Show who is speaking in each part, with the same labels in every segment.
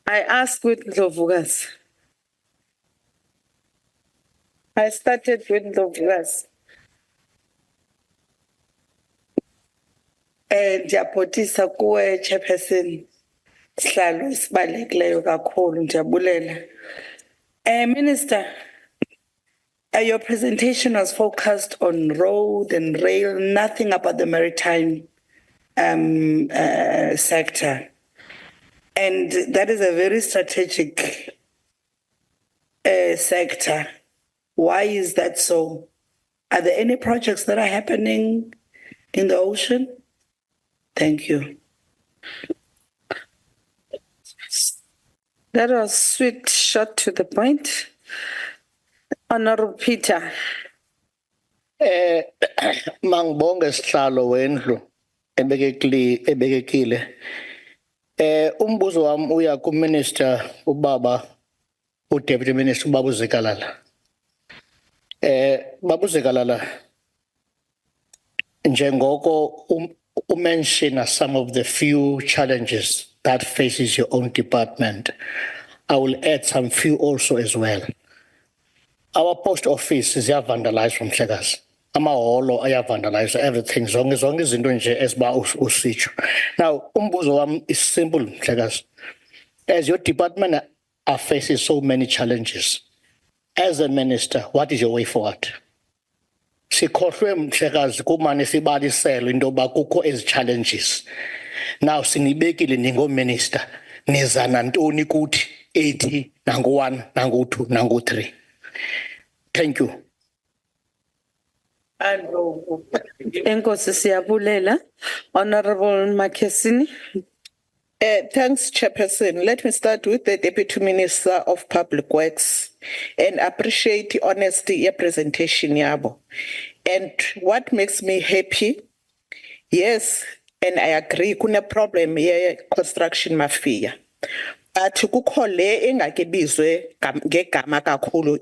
Speaker 1: I asked with Ndlovukazi. I started with Ndlovukazi. Ndiyaphotisa kuwe chairperson. Sihlalo isibalulekileyo kakhulu, ndiyabulela. Minister, your presentation was focused on road and rail, nothing about the maritime sector. And that is a very strategic sector. Why is that so? Are there any projects that are happening in the ocean? Thank you. That was sweet, short to the point. Honorable Peter.
Speaker 2: Mangbonge sihlalo wendlu ebekekile. Umbuzo wami uya ku Minister ubaba uDeputy Minister ubaba uZekalala. Baba uZekalala, njengoko mention some of the few challenges that faces your own department, I will add some few also as well. Our post office is vandalized from Mhlekazi. Amaholo aya vandalize everything. Zonke izinto nje esiba usitsho. Now, umbuzo wami is simple, Mhlekazi. As your department are facing so many challenges, as a minister, what is your way forward? Sikhohlwe Mhlekazi kumane sibalisela into yoba kukho ezi challenges. Now sinibekile ningo-minister, niza nantoni kuthi 80, nangu 1, nangu 2, nangu 3. Thank you.
Speaker 1: Enkosi siyabulela. Honorable Makesini.
Speaker 3: Thanks, Chairperson. Let me start with the Deputy Minister of Public Works and appreciate the honesty of presentation yabo. And what makes me happy, yes, and I agree, kuna problem ye construction mafia. But kukho le engakebizwe ngegama kakhulu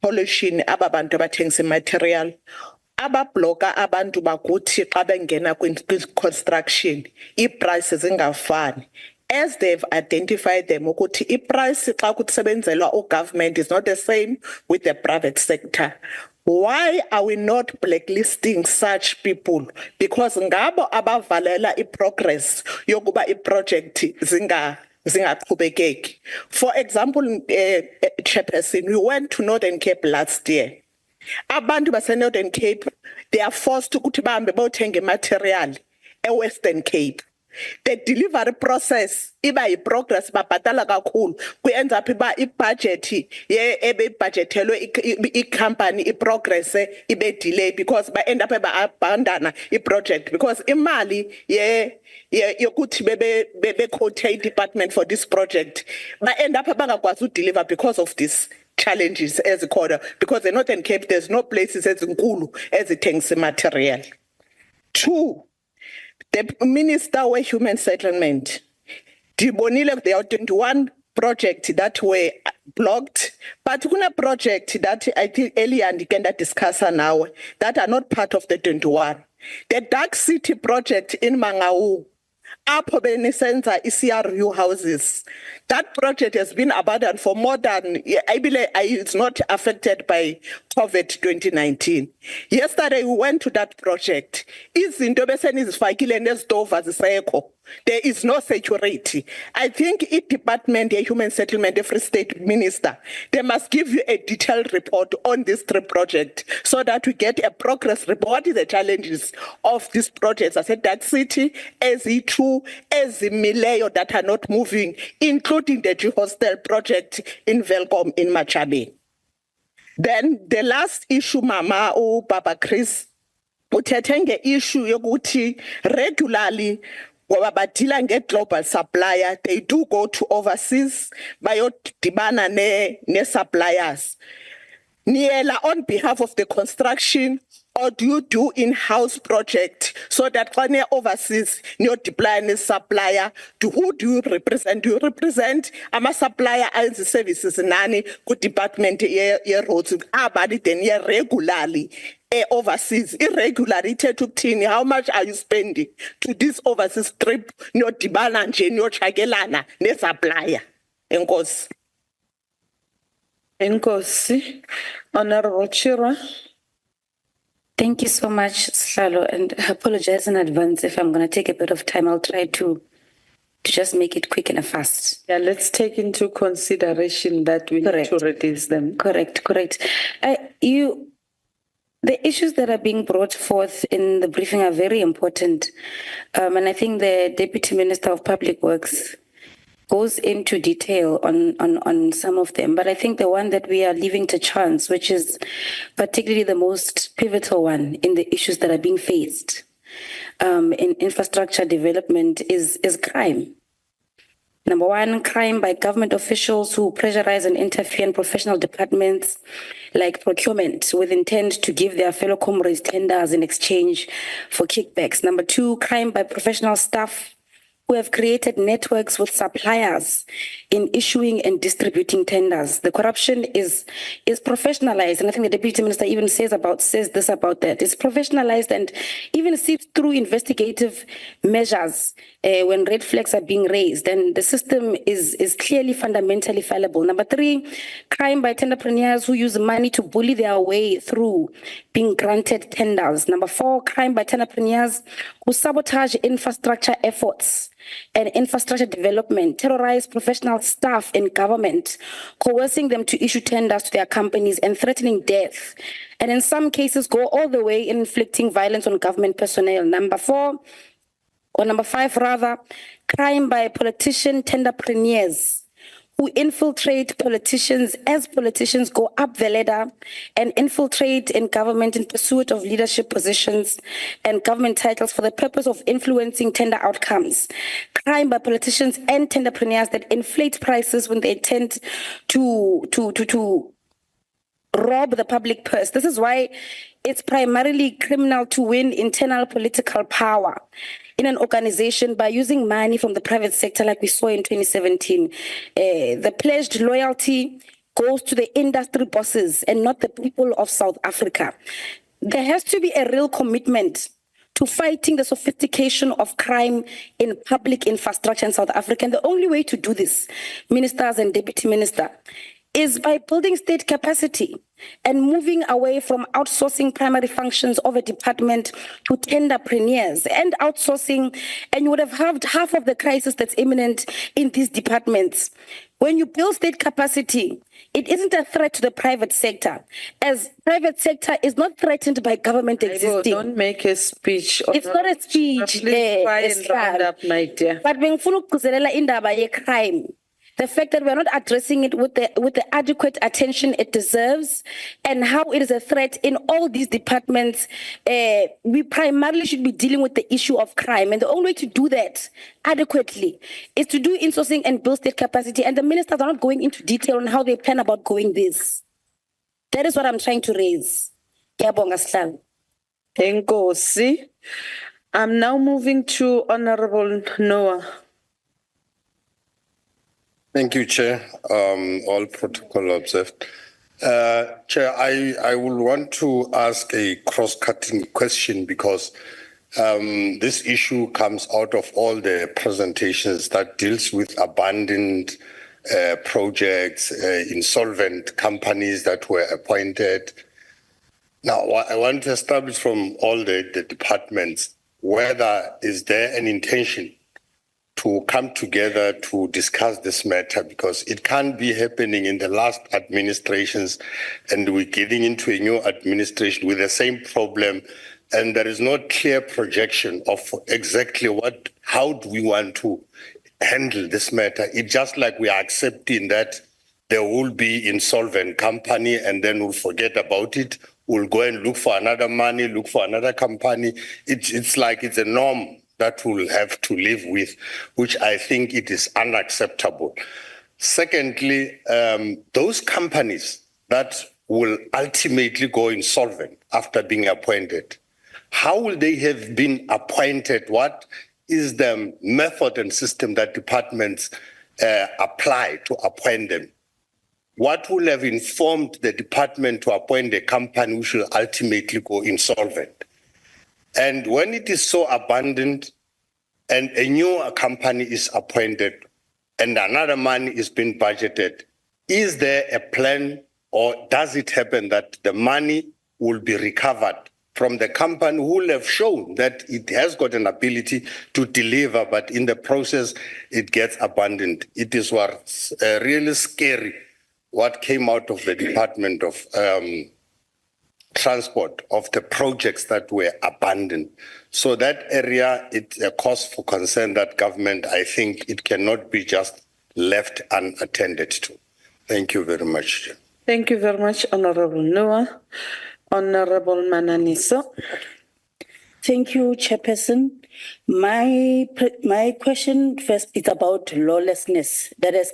Speaker 3: pollution ababantu abathengisa material ababloka abantu bakuthi xa bengena construction i-prices ingafani, as they've identified them ukuthi i-price xa kusebenzelwa u-government is not the same with the private sector. Why are we not blacklisting such people? Because ngabo abavalela i-progress yokuba i-project zingaqhubekeki. For example, Chairperson, we went to Northern Cape last year. Abantu base Northern Cape, they are forced to bahambe bayothenga material Western Cape. The delivery process iba progress babhatala kakhulu kuyenza apha iba ibudget ebebudgetelwe i-company i-progress ibe delay because ba end up abandona i-project because imali yokuthi bebe quote department for this project ba end up bangakwazi udeliver because of this challenges ezikhona, because the Northern Cape there's no places ezinkulu ezithengisa material. 2, the Minister of Human Settlement, Dibonile, there are 21 projects that were blocked, but kuna project that I think earlier and can discuss now that are not part of the 21. The Dark City project in Mangaung, apho benisenza i-CRU houses. That project has been abandoned for more than, I believe it's not affected by COVID 2019. Yesterday we went to that project. Izinto besenizifakile nezitova zisekho. There is no security. I think it Department of Human Settlement, the Free State Minister, they must give you a detailed report on this 3 projects so that we get a progress report. What is the challenges of these projects? I said Dark City, SE2, Mileo that are not moving, including the G Hostel project in Velcom in Machabe. Then the last issue, Mama or Baba Chris, uthethe issue yokuthi regularly ngoba badila nge-global supplier, they do go to overseas bayodibana ne-suppliers. Niela on behalf of the construction, or do you do in-house project so that when you're overseas, you're deploying a supplier? Who do you represent? Do you represent a supplier as the services nani good department roads then regularly overseas irregularity ukuthini, how much are you spending to this overseas trip niyodibana nje niyotshakelana nesupplier? Enkosi.
Speaker 1: Enkosi. Honorable Chirwa.
Speaker 4: Thank you so much, Slalo, and I apologize in advance if I'm going to take a bit of time. I'll try to just make it quick and fast.
Speaker 1: Yeah, let's take into consideration that we
Speaker 4: Correct.
Speaker 1: need to reduce them.
Speaker 4: Correct. The issues that are being brought forth in the briefing are very important. And I think the Deputy Minister of Public Works goes into detail on some of them. But I think the one that we are leaving to chance, which is particularly the most pivotal one in the issues that are being faced in infrastructure development, is crime. Number one, crime by government officials who pressurize and interfere in professional departments like procurement with intent to give their fellow comrades tenders in exchange for kickbacks. Number two, crime by professional staff who have created networks with suppliers in issuing and distributing tenders. The corruption is professionalized, and I think the Deputy Minister even says this about that. It's professionalized and even seeps through investigative measures when red flags are being raised, and the system is clearly fundamentally fallible. Number three, crime by tenderpreneurs who use money to bully their way through being granted tenders. Number four, crime by tenderpreneurs who sabotage infrastructure efforts and infrastructure development, terrorize professional staff in government, coercing them to issue tenders to their companies and threatening death, and in some cases go all the way in inflicting violence on government personnel. Number five, crime by politician tenderpreneurs who infiltrate politicians as politicians go up the ladder and infiltrate in government in pursuit of leadership positions and government titles for the purpose of influencing tender outcomes. Crime by politicians and tenderpreneurs that inflate prices when they intend to rob the public purse. This is why it's primarily criminal to win internal political power in an organization by using money from the private sector like we saw in 2017. The pledged loyalty goes to the industry bosses and not the people of South Africa. There has to be a real commitment to fighting the sophistication of crime in public infrastructure in South Africa. And the only way to do this, ministers and deputy minister, is by building state capacity and moving away from outsourcing primary functions of a department to tenderpreneurs and outsourcing, and you would have halved half of the crisis that's imminent in these departments. When you build state capacity, it isn't a threat to the private sector, as private sector is not threatened by government existing.
Speaker 1: Don't make a speech.
Speaker 4: It's not a speech.
Speaker 1: Please try and round up, my dear.
Speaker 4: But bengifuna ukugcizelela indaba ye crime, the fact that we're not addressing it with the adequate attention it deserves, and how it is a threat in all these departments, we primarily should be dealing with the issue of crime. And the only way to do that adequately is to do insourcing and build state capacity. And the ministers are not going into detail on how they plan about going this. That is what I'm trying to raise. Ngiyabonga Sihlalo.
Speaker 1: Enkosi. I'm now moving to Honorable Noah.
Speaker 5: Thank you, Chair. All protocol observed. Chair, I will want to ask a cross-cutting question because this issue comes out of all the presentations that deals with abandoned projects, insolvent companies that were appointed. Now, I want to establish from all the departments whether is there an intention to come together to discuss this matter, because it can't be happening in the last administrations and we're getting into a new administration with the same problem, and there is no clear projection of exactly how do we want to handle this matter. It's just like we are accepting that there will be insolvent company and then we'll forget about it. We'll go and look for another money, look for another company. It's like it's a norm that we'll have to live with, which I think it is unacceptable. Secondly, those companies that will ultimately go insolvent after being appointed, how will they have been appointed? What is the method and system that departments apply to appoint them? what will have informed the department to appoint a company which will ultimately go insolvent? And when it is so abundant and a new company is appointed and another money is being budgeted, is there a plan or does it happen that the money will be recovered from the company who will have shown that it has got an ability to deliver, but in the process it gets abandoned? It is what's really scary, what came out of the Department of Transport, of the projects that were abandoned. So that area, it's a cause for concern that government, I think it cannot be just left unattended to. Thank you very much.
Speaker 3: Thank you very much, Honorable Noah. Honorable Mananiso.
Speaker 1: Thank you, Chairperson. My question first is about lawlessness that has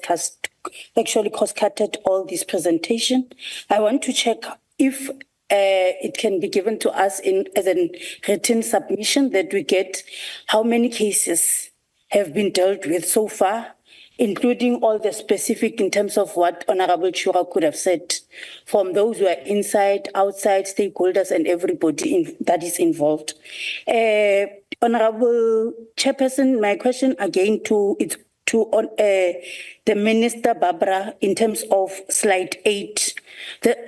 Speaker 1: actually cost-cutted all this presentation. I want to check if it can be given to us as a written submission that we get how many cases have been dealt with so far, including all the specific in terms of what Honorable Chirwa could have said, from those who are inside, outside, stakeholders, and everybody that is involved. Honorable Chairperson, my question again to the Minister, Barbara, in terms of slide 8.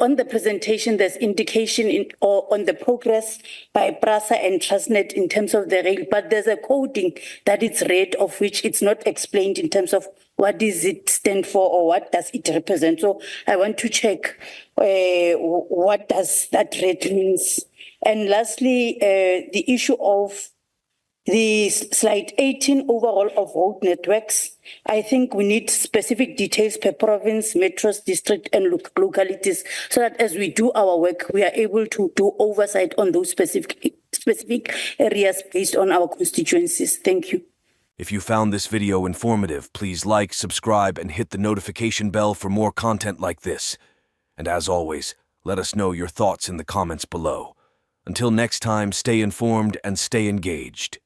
Speaker 1: On the presentation, there's indication on the progress by PRASA and Transnet in terms of the rail, but there's a coding that it's read, of which it's not explained in terms of what does it stand for or what does it represent. So I want to check what does that read means. And lastly, the issue of the slide 18 overall of road networks. I think we need specific details per province, metros, district, and localities, so that as we do our work, we are able to do oversight on those specific areas based on our constituencies. Thank you.
Speaker 6: If you found this video informative, please like, subscribe, and hit the notification bell for more content like this. And as always, let us know your thoughts in the comments below. Until next time, stay informed and stay engaged.